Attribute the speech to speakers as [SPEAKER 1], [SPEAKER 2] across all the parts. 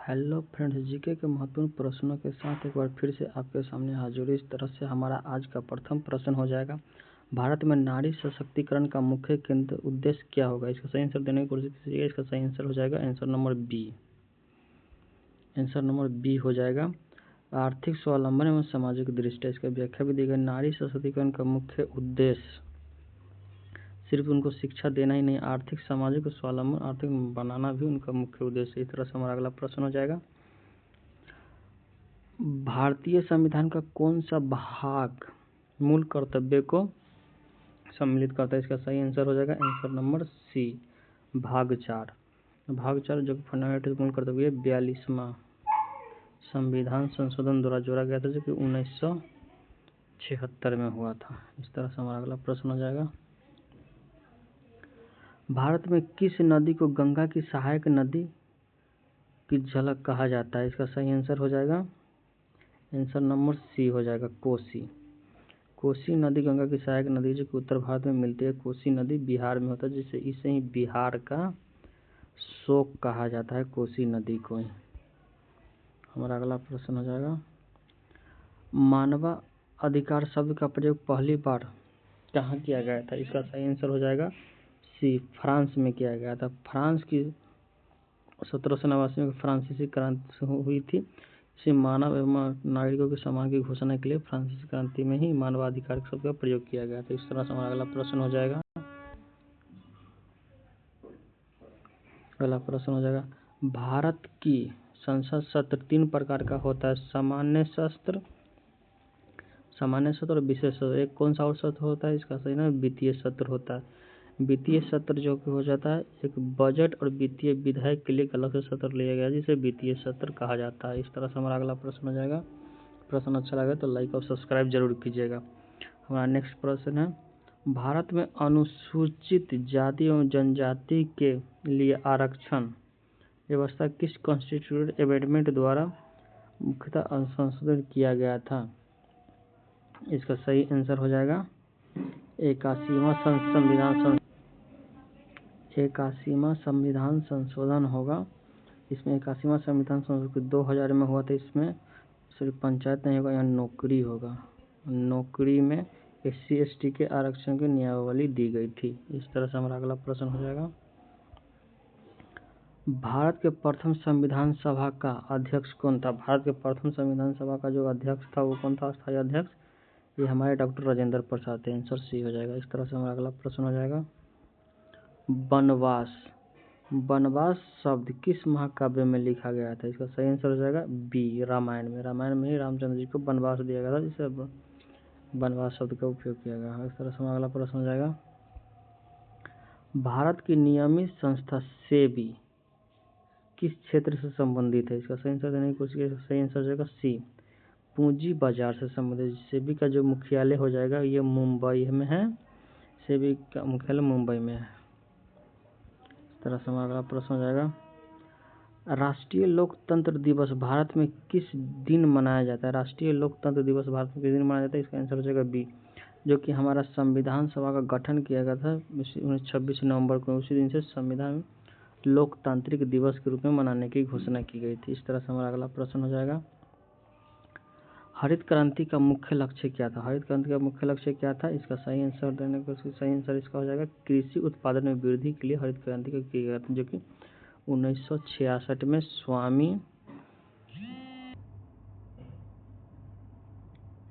[SPEAKER 1] Hello friends, GK के महत्वपूर्ण प्रश्नों के साथ एक बार फिर से आपके सामने हाजिर। इस तरह से हमारा आज का प्रथम प्रश्न हो जाएगा, भारत में नारी सशक्तिकरण का मुख्य केंद्र उद्देश्य क्या होगा। इसका सही आंसर देने की कोशिश कीजिएगा। इसका सही आंसर हो जाएगा answer number B. Answer number B हो जाएगा आर्थिक स्वावलंबन एवं सामाजिक दृष्टि। इसका व्याख्या भी देगा, नारी सशक्तिकरण का मुख्य उद्देश्य सिर्फ उनको शिक्षा देना ही नहीं, आर्थिक सामाजिक स्वावलंबन आर्थिक बनाना भी उनका मुख्य उद्देश्य। इस तरह से हमारा अगला प्रश्न हो जाएगा, भारतीय संविधान का कौन सा भाग मूल कर्तव्य को सम्मिलित करता है। इसका सही आंसर हो जाएगा आंसर नंबर सी, भाग 4। भाग 4 जो फंडामेंटल मूल कर्तव्य 42वां संविधान संशोधन द्वारा जोड़ा गया था, जो कि 1976 में हुआ था। इस तरह से हमारा अगला प्रश्न हो जाएगा, भारत में किस नदी को गंगा की सहायक नदी की झलक कहा जाता है। इसका सही आंसर हो जाएगा आंसर नंबर सी हो जाएगा कोसी। कोसी नदी गंगा की सहायक नदी जो कि उत्तर भारत में मिलती है। कोसी नदी बिहार में होता है, जिससे इसे ही बिहार का शोक कहा जाता है, कोसी नदी को ही। हमारा अगला प्रश्न हो जाएगा, मानव अधिकार शब्द का प्रयोग पहली बार कहाँ किया गया था। इसका सही आंसर हो जाएगा सी, फ्रांस में किया गया था। फ्रांस की 1789 में फ्रांसीसी क्रांति हुई थी। इसे मानव एवं नागरिकों के सम्मान की घोषणा के लिए फ्रांसीसी क्रांति में ही मानवाधिकार शब्द का प्रयोग किया गया था। इस तरह से हमारा अगला प्रश्न हो जाएगा, अगला प्रश्न हो जाएगा, भारत की संसद सत्र 3 प्रकार का होता है, सामान्य सत्र और विशेष सत्र। एक कौन सा और सत्र होता है। इसका सही नाम वित्तीय सत्र होता है। वित्तीय सत्र जो कि हो जाता है, एक बजट और वित्तीय विधायक के लिए अलग से सत्र लिया गया, जिसे वित्तीय सत्र कहा जाता है। इस तरह से हमारा अगला प्रश्न हो जाएगा। प्रश्न अच्छा लगे तो लाइक और सब्सक्राइब जरूर कीजिएगा। हमारा नेक्स्ट प्रश्न है, भारत में अनुसूचित जाति एवं जनजाति के लिए आरक्षण व्यवस्था किस कॉन्स्टिट्यूशनल अमेंडमेंट द्वारा मुख्यतः संशोधित किया गया था। इसका सही आंसर हो जाएगा 81वां संविधान संशोधन होगा। इसमें 81वां संविधान संशोधन 2000 में हुआ था। इसमें सिर्फ पंचायत नहीं होगा, यहाँ नौकरी होगा। नौकरी में SC ST के आरक्षण की नियमावली दी गई थी। इस तरह से हमारा अगला प्रश्न हो जाएगा, भारत के प्रथम संविधान सभा का अध्यक्ष कौन था। भारत के प्रथम संविधान सभा का जो अध्यक्ष था वो कौन था, अस्थायी अध्यक्ष। ये हमारे डॉक्टर राजेंद्र प्रसाद थे। आंसर सी हो जाएगा। इस तरह से हमारा अगला प्रश्न हो जाएगा, वनवास शब्द किस महाकाव्य में लिखा गया था। इसका सही आंसर हो जाएगा बी, रामायण में। रामायण में ही रामचंद्र जी को वनवास दिया गया था, जिससे वनवास शब्द का उपयोग किया गया है। इस तरह से हमारा अगला प्रश्न हो जाएगा, भारत की नियमित संस्था सेबी किस क्षेत्र से संबंधित है। इसका सही आंसर देने की कोशिश की। सही आंसर हो जाएगा सी, पूंजी बाजार से संबंधित। सेबी का जो मुख्यालय हो जाएगा ये मुंबई में है। सेबी का मुख्यालय मुंबई में है। इस तरह से हमारा अगला प्रश्न हो जाएगा, राष्ट्रीय लोकतंत्र दिवस भारत में किस दिन मनाया जाता है। राष्ट्रीय लोकतंत्र दिवस भारत में किस दिन मनाया जाता है। इसका आंसर हो जाएगा बी, जो कि हमारा संविधान सभा का गठन किया गया था 26 नवंबर को। उसी दिन से संविधान लोकतांत्रिक दिवस के रूप में मनाने की घोषणा की गई थी। इस तरह से हमारा अगला प्रश्न हो जाएगा, हरित क्रांति का मुख्य लक्ष्य क्या था। हरित क्रांति का मुख्य लक्ष्य क्या था। इसका सही आंसर देने को सही आंसर इसका हो जाएगा, कृषि उत्पादन में वृद्धि के लिए हरित क्रांति का किया गया था, जो कि 1966 में स्वामी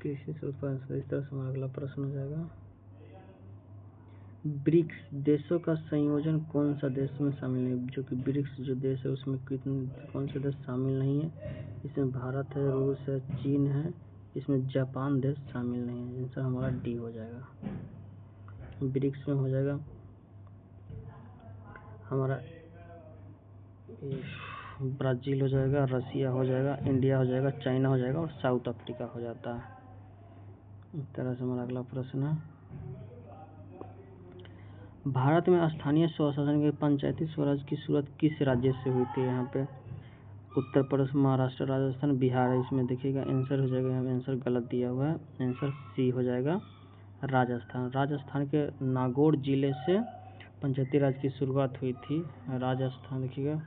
[SPEAKER 1] कृषि से उत्पादन। इस तरह से हमारा अगला प्रश्न हो जाएगा, ब्रिक्स देशों का संयोजन कौन सा देश में शामिल नहीं। जो कि ब्रिक्स जो देश है उसमें कौन से देश शामिल नहीं है। इसमें भारत है, रूस है, चीन है। इसमें जापान देश शामिल नहीं है। आंसर हमारा डी हो जाएगा। ब्रिक्स में हो जाएगा हमारा ब्राजील हो जाएगा, रसिया हो जाएगा, इंडिया हो जाएगा, चाइना हो जाएगा और साउथ अफ्रीका हो जाता है। इस तरह से हमारा अगला प्रश्न है, भारत में स्थानीय स्वशासन के पंचायती स्वराज की शुरुआत किस राज्य से हुई थी। यहाँ पे उत्तर प्रदेश, महाराष्ट्र, राजस्थान, बिहार है। इसमें देखिएगा आंसर हो जाएगा, यहाँ आंसर गलत दिया हुआ है। आंसर सी हो जाएगा राजस्थान। राजस्थान के नागौर जिले से पंचायती राज की शुरुआत हुई थी। राजस्थान देखिएगा,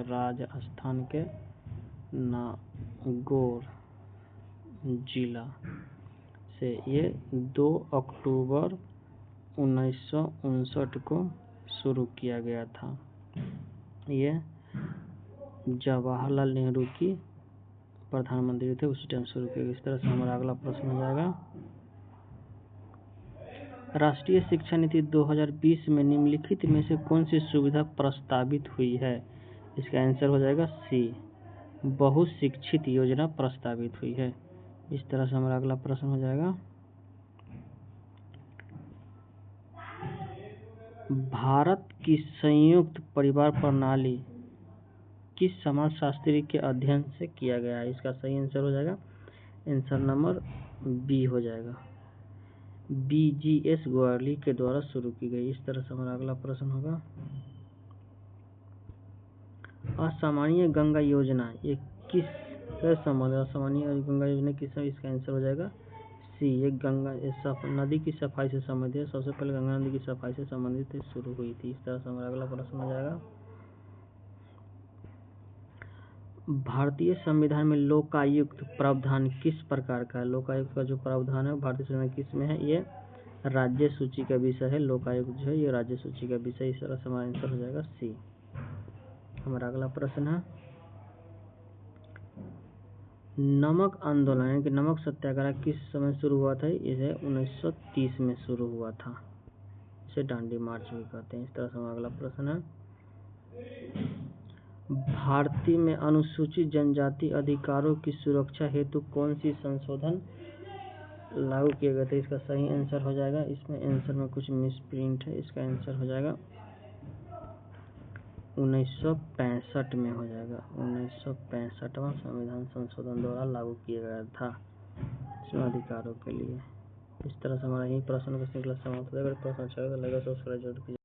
[SPEAKER 1] राजस्थान के नागौर जिला से ये 2 अक्टूबर 1959 को शुरू किया गया था। ये जवाहरलाल नेहरू की प्रधानमंत्री थे, उसी टाइम शुरू किया गया। इस तरह से हमारा अगला प्रश्न हो जाएगा, राष्ट्रीय शिक्षा नीति 2020 में निम्नलिखित में से कौन सी सुविधा प्रस्तावित हुई है? इसका आंसर हो जाएगा सी, बहुशिक्षित योजना प्रस्तावित हुई है। इस तरह से हमारा अगला प्रश्न हो जाएगा, भारत की संयुक्त परिवार प्रणाली किस समाजशास्त्री के अध्ययन से किया गया है? इसका सही आंसर हो जाएगा, आंसर नंबर बी हो जाएगा, BGS ग्वालियर के द्वारा शुरू की गई। इस तरह से हमारा अगला प्रश्न होगा, असामान्य गंगा योजना ये किस संबंध, असामान्य गंगा योजना किस, इसका आंसर हो जाएगा सी, ये गंगा नदी की सफाई से संबंधित है। सबसे पहले गंगा नदी की सफाई से संबंधित शुरू हुई थी। इस तरह से हमारा अगला प्रश्न हो जाएगा, भारतीय संविधान में लोकायुक्त प्रावधान किस प्रकार का है? लोकायुक्त का जो प्रावधान है भारतीय संविधान किस में है? ये राज्य सूची का विषय है। लोकायुक्त जो है ये राज्य सूची का विषय। इस तरह से हमारा आंसर हो जाएगा सी। हमारा अगला प्रश्न है, नमक आंदोलन यानी कि नमक सत्याग्रह किस समय शुरू हुआ था? इसे 1930 में शुरू हुआ था। इसे दांडी मार्च भी कहते हैं। इस तरह से हमारा अगला प्रश्न है, भारतीय में अनुसूचित जनजाति अधिकारों की सुरक्षा हेतु कौन सी संशोधन लागू किए गए थे? इसका सही आंसर हो जाएगा, इसमें आंसर में कुछ मिसप्रिंट है, इसका आंसर हो जाएगा 1965 में हो जाएगा। 1965वां संविधान संशोधन द्वारा लागू किया गया था इसमें अधिकारों के लिए। इस तरह से हमारा यही प्रश्न का श्रृंखला समाप्त हो जाएगा। प्रश्न अच्छा लगा तो सब्सक्राइब जरूर कीजिए।